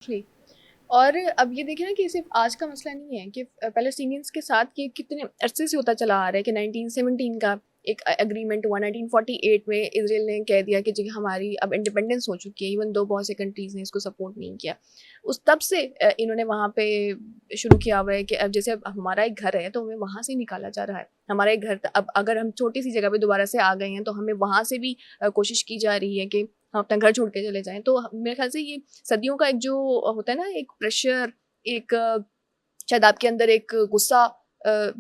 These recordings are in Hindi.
जी। और अब ये देखिए ना कि सिर्फ आज का मसला नहीं है कि पैलेस्टीनियंस के साथ ये कितने अरसे से होता चला आ रहा है कि 1917 का एक एग्रीमेंट हुआ, 1948 में इसराइल ने कह दिया कि जी हमारी अब इंडिपेंडेंस हो चुकी है, इवन दो बहुत से कंट्रीज़ ने इसको सपोर्ट नहीं किया। उस तब से इन्होंने वहाँ पे शुरू किया हुआ है कि अब जैसे अब हमारा एक घर है तो हमें वहाँ से निकाला जा रहा है। हमारा एक घर अब अगर हम छोटी सी जगह पे दोबारा से आ गए हैं तो हमें वहाँ से भी कोशिश की जा रही है कि हम अपना घर छोड़ के चले जाएँ। तो मेरे ख़्याल से ये सदियों का एक जो होता है ना, एक प्रेशर, एक शायद आपके अंदर एक गुस्सा अ,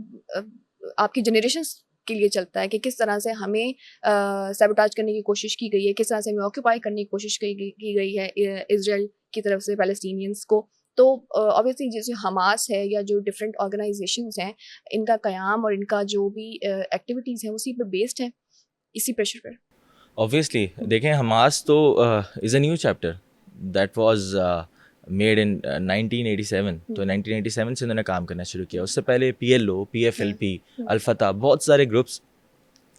आपकी जनरेशंस के लिए चलता है कि किस तरह से हमें सैबोटाज करने की कोशिश की गई है, किस तरह से हमें ऑक्यूपाई करने की कोशिश की गई है इज़राइल की तरफ से पैलेस्टीनियंस को। तो ऑब्वियसली जैसे हमास है या जो डिफरेंट ऑर्गेनाइजेशंस हैं, इनका क़याम और इनका जो भी एक्टिविटीज़ हैं उसी पे बेस्ड है, इसी प्रेशर पर। ऑब्वियसली देखें, हमास तो is a new chapter that was made in 1987। तो 1987 से उन्होंने काम करना शुरू किया। उससे पहले PLO, PFLP, अल-फतह, बहुत सारे ग्रुप्स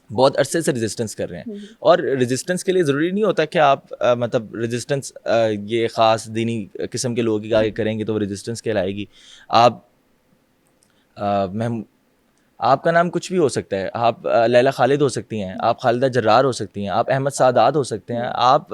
बहुत अरसे से रेजिस्टेंस कर रहे हैं। और रेजिस्टेंस के लिए ज़रूरी नहीं होता कि आप मतलब रेजिस्टेंस ये ख़ास दीनी किस्म के लोगों की आगे करेंगे तो वो रेजिस्टेंस कहलाएगी। आप मैं आपका नाम कुछ भी हो सकता है। आप लैला खालिद हो सकती हैं, आप खालिदा जर्रार हो सकती हैं, आप अहमद सादात हो सकते हैं, आप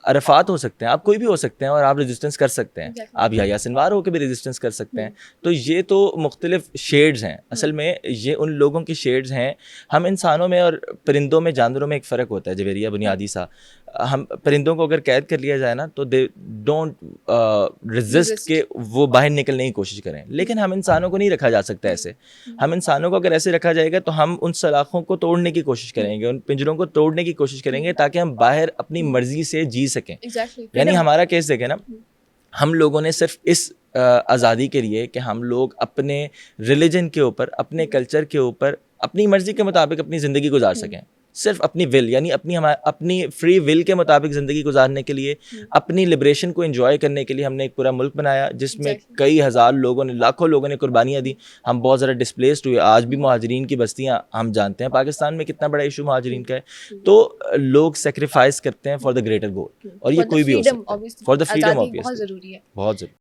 अरफ़ात हो सकते हैं, आप कोई भी हो सकते हैं और आप रेजिस्टेंस कर सकते हैं। आप याह्या सिनवार होकर भी रेजिस्टेंस कर सकते हैं। तो ये तो मुख्तलिफ शेड्स हैं। असल में ये उन लोगों की शेड्स हैं। हम इंसानों में और परिंदों में, जानवरों में एक फ़र्क होता है जवेरिया बुनियादी सा। हम परिंदों को अगर कैद कर लिया जाए ना तो दे डोंट रेजिस्ट के वो बाहर निकलने की कोशिश करें, लेकिन हम इंसानों को नहीं रखा जा सकता ऐसे। हम इंसानों को अगर ऐसे रखा जाएगा तो हम उन सलाखों को तोड़ने की कोशिश करेंगे, उन पिंजरों को तोड़ने की कोशिश करेंगे ताकि हम बाहर अपनी मर्जी से जी सकें। यानी हमारा केस देखें ना, हम लोगों ने सिर्फ इस आज़ादी के लिए कि हम लोग अपने रिलीजन के ऊपर, अपने कल्चर के ऊपर अपनी मर्जी के मुताबिक अपनी ज़िंदगी गुजार सकें, सिर्फ अपनी विल यानी अपनी फ्री विल के मुताबिक ज़िंदगी गुजारने के लिए, अपनी लिबरेशन को एंजॉय करने के लिए हमने एक पूरा मुल्क बनाया जिसमें कई हज़ार लोगों ने, लाखों लोगों ने कुर्बानियाँ दी। हम बहुत ज़्यादा डिस्प्लेस्ड हुए। आज भी मुहाजिरीन की बस्तियाँ हम जानते हैं पाकिस्तान में कितना बड़ा इशू मुहाजिरीन का है। तो लोग सेक्रीफाइस करते हैं फॉर द ग्रेटर गोल, और ये कोई भी हो सकता है, फॉर द फ्रीडम ऑब्वियसली बहुत ज़रूरी है। बहुत ज़रूरी।